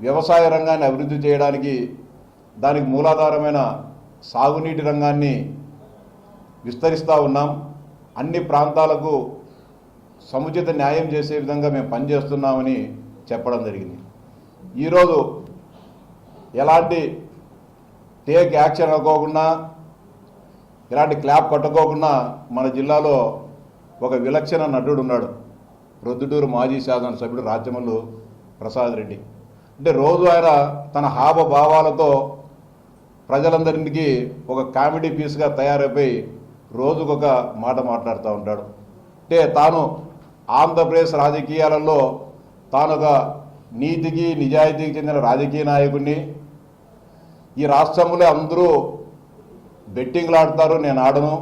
వ్యవసాయ రంగాన్ని అభివృద్ధి చేయడానికి దానికి మూలాధారమైన సాగునీటి రంగాన్ని విస్తరిస్తూ ఉన్నాం. అన్ని ప్రాంతాలకు సముచిత న్యాయం చేసే విధంగా మేము పనిచేస్తున్నామని చెప్పడం జరిగింది. ఈరోజు ఎలాంటి టేక్ యాక్షన్ అనుకోకుండా, ఎలాంటి క్లాప్ కొట్టుకోకుండా మన జిల్లాలో ఒక విలక్షణ నటుడు ఉన్నాడు. ప్రొద్దుటూరు మాజీ శాసనసభ్యుడు రాచమల్లు ప్రసాద్ రెడ్డి. అంటే రోజు ఆయన తన హావభావాలతో ప్రజలందరికీ ఒక కామెడీ పీస్గా తయారైపోయి రోజుకొక మాట మాట్లాడుతూ ఉంటాడు. అంటే తాను ఆంధ్రప్రదేశ్ రాజకీయాలలో తాను ఒక నీతికి నిజాయితీకి చెందిన రాజకీయ నాయకుడిని, ఈ రాష్ట్రంలో అందరూ బెట్టింగ్లు ఆడతారు, నేను ఆడను,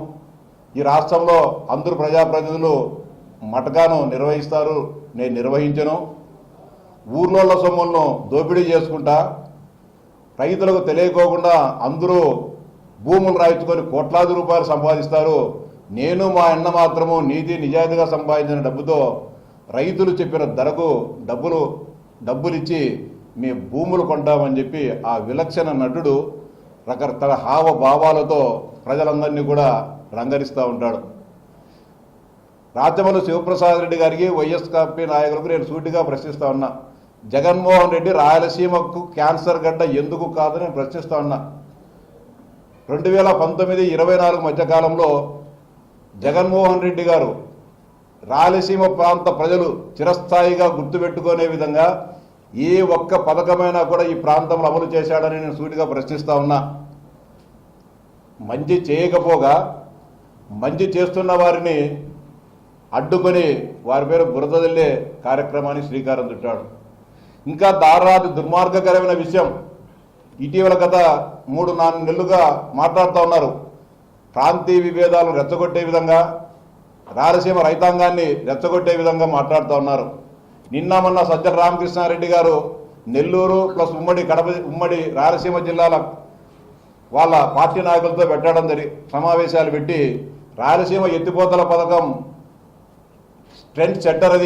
ఈ రాష్ట్రంలో అందరూ ప్రజాప్రతినిధులు మటకాను నిర్వహిస్తారు, నేను నిర్వహించను, ఊర్లోళ్ళ సొమ్ములను దోపిడీ చేసుకుంటా, రైతులకు తెలియకోకుండా అందరూ భూములు రాయించుకొని కోట్లాది రూపాయలు సంపాదిస్తారు, నేను మా అన్న మాత్రము నీతి నిజాయితీగా సంపాదించిన డబ్బుతో రైతులు చెప్పిన ధరకు డబ్బులు ఇచ్చి మీ భూములు కొంటామని చెప్పి ఆ విలక్షణ నటుడు రకరకాల హావభావాలతో ప్రజలందరినీ కూడా రంగరిస్తూ ఉంటాడు. రాచమల్లు శివప్రసాద్ రెడ్డి గారికి, వైఎస్ఆర్పీ నాయకులకు నేను సూటిగా ప్రశ్నిస్తూ ఉన్నా. జగన్మోహన్ రెడ్డి రాయలసీమకు క్యాన్సర్ గడ్డ ఎందుకు కాదని నేను ప్రశ్నిస్తూ ఉన్నా. 2019-24 మధ్యకాలంలో జగన్మోహన్ రెడ్డి గారు రాయలసీమ ప్రాంత ప్రజలు చిరస్థాయిగా గుర్తుపెట్టుకునే విధంగా ఏ ఒక్క పథకమైనా కూడా ఈ ప్రాంతంలో అమలు చేశాడని నేను సూటిగా ప్రశ్నిస్తూ ఉన్నా. మంచి చేయకపోగా మంచి చేస్తున్న వారిని అడ్డుకొని వారి పేరు బురద జల్లే కార్యక్రమాన్ని శ్రీకారం చుట్టాడు. ఇంకా దారుణాతి దుర్మార్గకరమైన విషయం, ఇటీవల గత 3-4 నెలలుగా మాట్లాడుతూ ఉన్నారు. ప్రాంతీయ విభేదాలను రెచ్చగొట్టే విధంగా, రాయలసీమ రైతాంగాన్ని రెచ్చగొట్టే విధంగా మాట్లాడుతూ ఉన్నారు. నిన్న మొన్న సజ్జల రామకృష్ణారెడ్డి గారు నెల్లూరు ప్లస్ ఉమ్మడి రాయలసీమ జిల్లాల వాళ్ళ పార్టీ నాయకులతో పెట్టడం సమావేశాలు పెట్టి రాయలసీమ ఎత్తిపోతల పథకం ట్రెండ్ సెట్టర్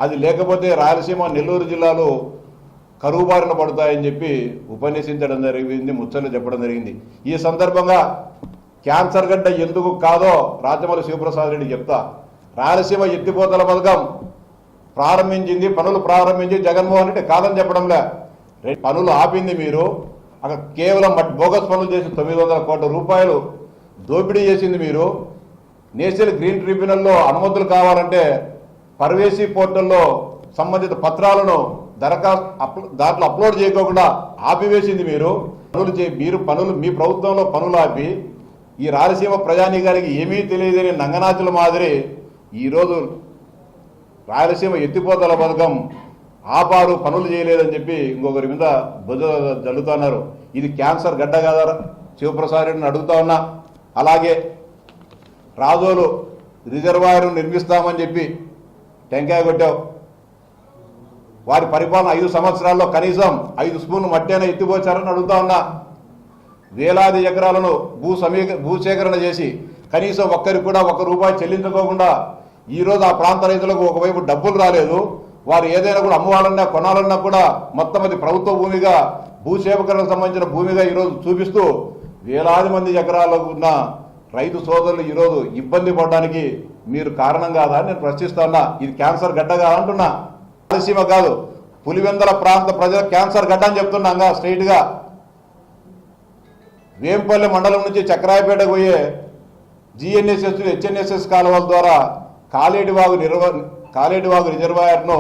అది లేకపోతే రాయలసీమ నెల్లూరు జిల్లాలు కరువు బారిన పడతాయని చెప్పి ఉపన్యసించడం జరిగింది, ముచ్చట్లు చెప్పడం జరిగింది. ఈ సందర్భంగా క్యాన్సర్ గడ్డ ఎందుకు కాదో రాచమల్లు శివప్రసాద్ రెడ్డి చెప్తా. రాయలసీమ ఎత్తిపోతల పథకం పనులు ప్రారంభించి జగన్మోహన్ రెడ్డి కాదని చెప్పడంలే, పనులు ఆపింది మీరు. అక్కడ కేవలం బోగస్ పనులు చేసి 900 కోట్ల రూపాయలు దోపిడీ చేసింది మీరు. నేషనల్ గ్రీన్ ట్రిబ్యునల్లో అనుమతులు కావాలంటే పర్వేసి పోర్టల్లో సంబంధిత పత్రాలను దాంట్లో అప్లోడ్ చేయకోకుండా ఆపివేసింది మీరు. మీ ప్రభుత్వంలో పనులు ఆపి ఈ రాయలసీమ ప్రజానీకానికి ఏమీ తెలియదని నంగనాచుల మాదిరి ఈరోజు రాయలసీమ ఎత్తిపోతల పథకం ఆపారు, పనులు చేయలేదని చెప్పి ఇంకొకరి మీద బుద్ధ జల్లుతున్నారు. ఇది క్యాన్సర్ గడ్డ కదా శివప్రసాద్ రెడ్డిని అడుగుతా ఉన్నా. అలాగే రాజోలు రిజర్వాయర్ నిర్మిస్తామని చెప్పి టెంకాయ కొట్టావు. వారి పరిపాలన 5 సంవత్సరాల్లో కనీసం 5 స్పూన్లు మట్టైనా ఎత్తిపోచారని అడుగుతా ఉన్నా. వేలాది ఎకరాలను భూసేకరణ చేసి కనీసం ఒక్కరికి కూడా ₹1 చెల్లించుకోకుండా ఈరోజు ఆ ప్రాంత రైతులకు ఒకవైపు డబ్బులు రాలేదు. వారు ఏదైనా కూడా అమ్మాలన్నా కొనాలన్నా కూడా మొత్తం అది ప్రభుత్వ భూమిగా, భూసేకరణకు సంబంధించిన భూమిగా ఈరోజు చూపిస్తూ వేలాది మంది ఎకరాలకు ఉన్న రైతు సోదరులు ఈరోజు ఇబ్బంది పడడానికి మీరు కారణం కాదా అని నేను ప్రశ్నిస్తా ఉన్నా. ఇది క్యాన్సర్ గడ్డ కాదా అంటున్నా. రాయలసీమ కాదు, పులివెందల ప్రాంత ప్రజల క్యాన్సర్ గడ్డ అని చెప్తున్నాగా స్ట్రైట్గా. వేంపల్లి మండలం నుంచి చక్రాయపేటకు పోయే జిఎన్ఎస్ఎస్, హెచ్ఎన్ఎస్ఎస్ కాలువల ద్వారా కాలేటివాగు రిజర్వాయర్ను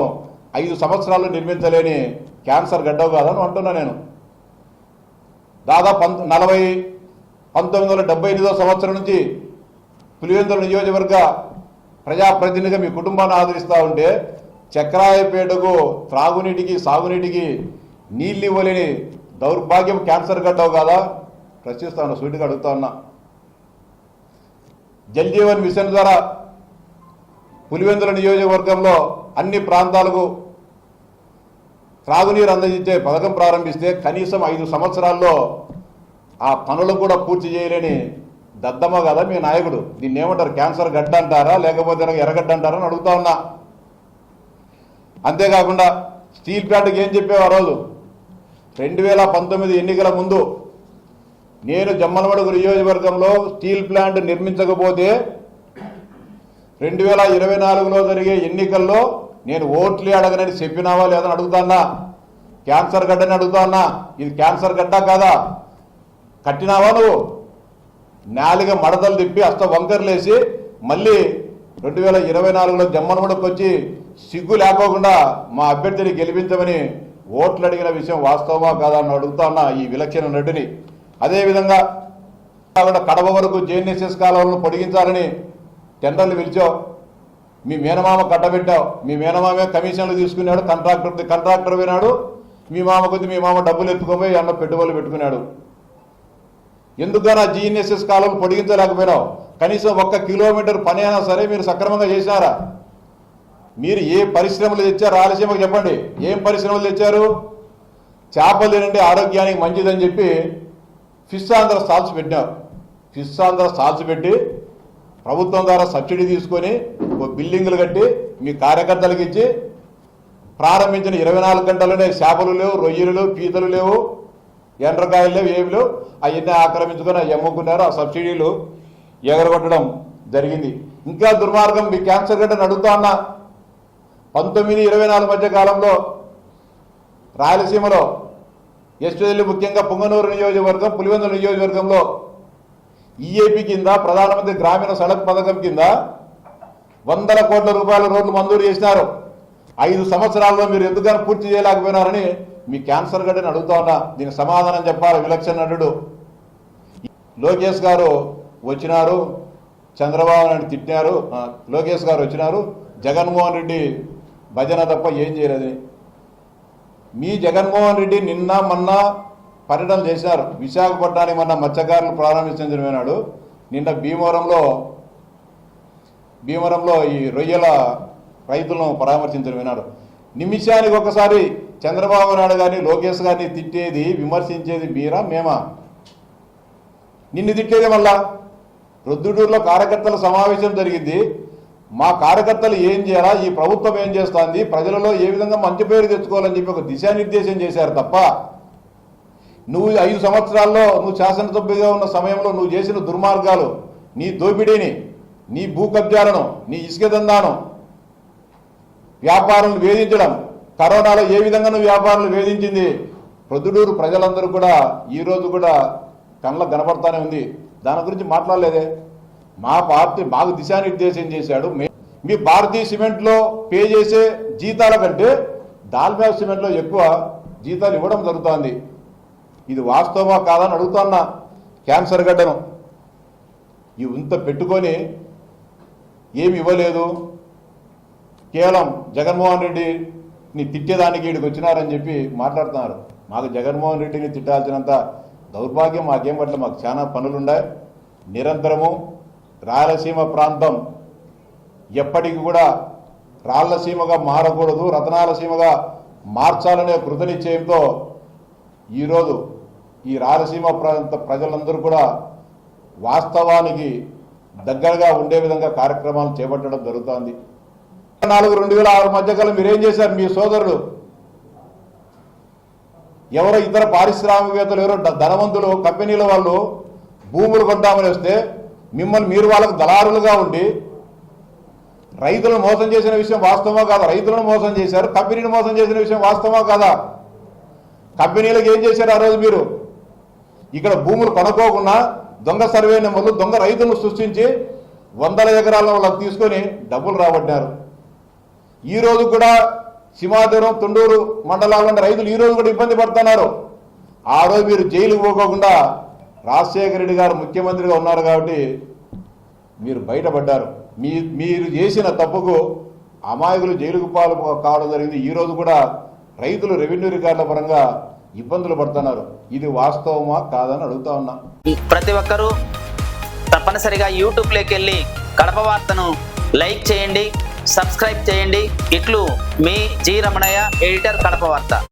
5 సంవత్సరాలు నిర్మించలేని క్యాన్సర్ గడ్డ కాదని అంటున్నా నేను. దాదాపు 1978వ సంవత్సరం నుంచి పులివెందుల నియోజకవర్గ ప్రజాప్రతినిధిగా మీ కుటుంబాన్ని ఆదరిస్తూ ఉంటే చక్రాయపేటకు త్రాగునీటికి సాగునీటికి నీళ్ళు ఇవ్వలేని దౌర్భాగ్యం క్యాన్సర్ గడ్డవు కాదా ప్రశ్నిస్తాను, సూటిగా అడుగుతా ఉన్నా. జల్ జీవన్ మిషన్ ద్వారా పులివెందుల నియోజకవర్గంలో అన్ని ప్రాంతాలకు త్రాగునీరు అందించే పథకం ప్రారంభిస్తే కనీసం 5 సంవత్సరాల్లో ఆ పనులు కూడా పూర్తి చేయలేని దద్దమ్మ కదా మీ నాయకుడు. దీన్ని ఏమంటారు, క్యాన్సర్ గడ్డ అంటారా లేకపోతే ఎర్రగడ్డ అంటారా అని అడుగుతా ఉన్నా. అంతేకాకుండా స్టీల్ ప్లాంట్కి ఏం చెప్పావు ఆ రోజు? 2019 ఎన్నికల ముందు నేను జమ్మలమడుగు నియోజకవర్గంలో స్టీల్ ప్లాంట్ నిర్మించకపోతే 2024లో జరిగే ఎన్నికల్లో నేను ఓట్లే అడగనని చెప్పినావా లేదని అడుగుతాన్నా. క్యాన్సర్ గడ్డని అడుగుతాన్నా. ఇది క్యాన్సర్ గడ్డ కాదా? కట్టినావా నువ్వు? నాలుగ మడతలు తిప్పి అస్త వంకర్లేసి మళ్ళీ 2024లో జమ్మలమడుగుకు వచ్చి సిగ్గు లేకోకుండా మా అభ్యర్థిని గెలిపించమని ఓట్లు అడిగిన విషయం వాస్తవమా కాదా అని అడుగుతాన్నా ఈ విలక్షణ నటుని. అదేవిధంగా కడప వరకు జేఎన్ఎస్ఎస్ కాలువలను పొడిగించాలని టెండర్లు పిలిచావు. మీ మేనమామ కట్టబెట్టావు. మీ మేనమామే కమిషన్లు తీసుకున్నాడు. కాంట్రాక్టర్ వినాడు. మీ మామ కొద్ది మీ మామ డబ్బులు ఎత్తుకోపోయి అన్న పెట్టుబడులు పెట్టుకున్నాడు. ఎందుకన్నా జీఎన్ఎస్ఎస్ కాలువలు పొడిగించలేకపోయినావు? కనీసం 1 కిలోమీటర్ పని అయినా సరే మీరు సక్రమంగా చేసినారా? మీరు ఏ పరిశ్రమలు తెచ్చారు రాయలసీమకు చెప్పండి. ఏం పరిశ్రమలు తెచ్చారు? చేపలు తినండి ఆరోగ్యానికి మంచిదని చెప్పి ఫిష్ ఆంధ్ర స్టాల్స్ పెట్టినారు. ఫిష్ ఆంధ్ర స్టాల్స్ పెట్టి ప్రభుత్వం ద్వారా సబ్సిడీ తీసుకొని బిల్డింగులు కట్టి మీ కార్యకర్తలకు ఇచ్చి ప్రారంభించిన 24 గంటల్లోనే చేపలు లేవు, రొయ్యలు, పీతలు లేవు, ఎండ్రకాయలు లేవు, ఏమి లేవు. అవన్నీ ఆక్రమించుకొని అవి అమ్ముకున్నారు. ఆ సబ్సిడీలు ఎగరగొట్టడం జరిగింది. ఇంకా దుర్మార్గం మీ క్యాన్సర్ గడ్డని అడుగుతా ఉన్నా. 19-24 మధ్య కాలంలో రాయలసీమలో ఎస్పీఎల్ ముఖ్యంగా పుంగనూరు నియోజకవర్గం, పులివెందుల నియోజకవర్గంలో ఈఏపీ కింద ప్రధానమంత్రి గ్రామీణ సడక్ పథకం కింద 100 కోట్ల రూపాయల రోడ్లు మంజూరు చేసినారు. 5 సంవత్సరాల్లో మీరు ఎందుకని పూర్తి చేయలేకపోయినారని మీ క్యాన్సర్ గడ్డని అడుగుతా ఉన్నా. దీనికి సమాధానం చెప్పాలి విలక్షణ నటుడు. లోకేష్ గారు వచ్చినారు, చంద్రబాబు నాయుడు తిట్టినారు. లోకేష్ గారు వచ్చినారు, జగన్మోహన్ రెడ్డి భజన తప్ప ఏం చేయలేదు. మీ జగన్మోహన్ రెడ్డి నిన్న మొన్న పర్యటన చేశారు. విశాఖపట్నానికి మొన్న మత్స్యకారులు ప్రారంభించినాడు. నిన్న భీమవరంలో ఈ రొయ్యల రైతులను పరామర్శించడం విన్నారు. నిమిషానికి ఒకసారి చంద్రబాబు నాయుడు గారిని, లోకేష్ గారిని తిట్టేది, విమర్శించేది మీరా మేమా? నిన్ను తిట్టేది మళ్ళా. రొద్దుటూరులో కార్యకర్తల సమావేశం జరిగింది. మా కార్యకర్తలు ఏం చేయాలా, ఈ ప్రభుత్వం ఏం చేస్తుంది, ప్రజలలో ఏ విధంగా మంచి పేరు తెచ్చుకోవాలని చెప్పి ఒక దిశానిర్దేశం చేశారు తప్ప నువ్వు 5 సంవత్సరాల్లో నువ్వు శాసనసభ్యుగా ఉన్న సమయంలో నువ్వు చేసిన దుర్మార్గాలు, నీ దోపిడీని, నీ భూ కబ్జాలను, నీ ఇసుక దందాను, వ్యాపారులను వేధించడం, కరోనాలో ఏ విధంగా నువ్వు వ్యాపారులను వేధించింది ప్రొద్దుటూరు ప్రజలందరూ కూడా ఈరోజు కూడా కళ్ళకు కనపడతానే ఉంది. దాని గురించి మాట్లాడలేదే. మా పార్టీ మాకు దిశానిర్దేశం చేశాడు. మీ భారతీయ సిమెంట్లో పే చేసే జీతాల కంటే దాల్మియా సిమెంట్లో ఎక్కువ జీతాలు ఇవ్వడం జరుగుతోంది. ఇది వాస్తవమా కాదని అడుగుతున్నా. క్యాన్సర్ గడ్డను ఇంత పెట్టుకొని ఏమి ఇవ్వలేదు, కేవలం జగన్మోహన్ రెడ్డిని తిట్టేదానికి వీడికి వచ్చినారని చెప్పి మాట్లాడుతున్నారు. మాకు జగన్మోహన్ రెడ్డిని తిట్టాల్సినంత దౌర్భాగ్యం మాకేం పట్ల మాకు చాలా పనులున్నాయి. నిరంతరము రాయలసీమ ప్రాంతం ఎప్పటికీ కూడా రాళ్లసీమగా మారకూడదు, రతనాలసీమగా మార్చాలనే కృతనిశ్చయంతో ఈరోజు ఈ రాయలసీమ ప్రాంత ప్రజలందరూ కూడా వాస్తవానికి దగ్గరగా ఉండే విధంగా కార్యక్రమాలు చేపట్టడం జరుగుతోంది. 2004-2006 మధ్యకాలం మీరేం చేశారు? మీ సోదరుడు ఎవరో ఇతర పారిశ్రామికవేత్తలు, ఎవరో ధనవంతులు, కంపెనీల వాళ్ళు భూములు కొంటామని వస్తే మిమ్మల్ని మీరు వాళ్ళకు దళారులుగా ఉండి రైతులను మోసం చేసిన విషయం వాస్తవమా కాదా? రైతులను మోసం చేశారు, కంపెనీని మోసం చేసిన విషయం వాస్తవమా కాదా? కంపెనీలకు ఏం చేశారు ఆ రోజు? మీరు ఇక్కడ భూములు కొనుక్కోకుండా దొంగ సర్వే నెంబర్లు, దొంగ రైతులను సృష్టించి 100 ఎకరాల వాళ్ళకు తీసుకొని డబ్బులు రాబట్టారు. ఈరోజు కూడా సింహాచలం, తుండూరు మండలాల్లోని రైతులు ఈరోజు కూడా ఇబ్బంది పడుతున్నారు. ఆ రోజు మీరు జైలుకు పోకోకుండా రాజశేఖర రెడ్డి గారు ముఖ్యమంత్రిగా ఉన్నారు కాబట్టి మీరు బయటపడ్డారు. మీరు చేసిన తప్పుకు అమాయకులు జైలుకు పాలు కావడం జరిగింది. ఈరోజు కూడా రైతులు రెవెన్యూ రికార్డుల పరంగా ఇబ్బందులు పడుతున్నారు. ఇది వాస్తవమా కాదని అడుగుతా ఉన్నా. ప్రతి ఒక్కరూ తప్పనిసరిగా యూట్యూబ్లోకి వెళ్ళి కడప వార్తను లైక్ చేయండి, సబ్స్క్రైబ్ చేయండి. ఇట్లు మీ జి రమణయ్య, ఎడిటర్, కడప వార్త.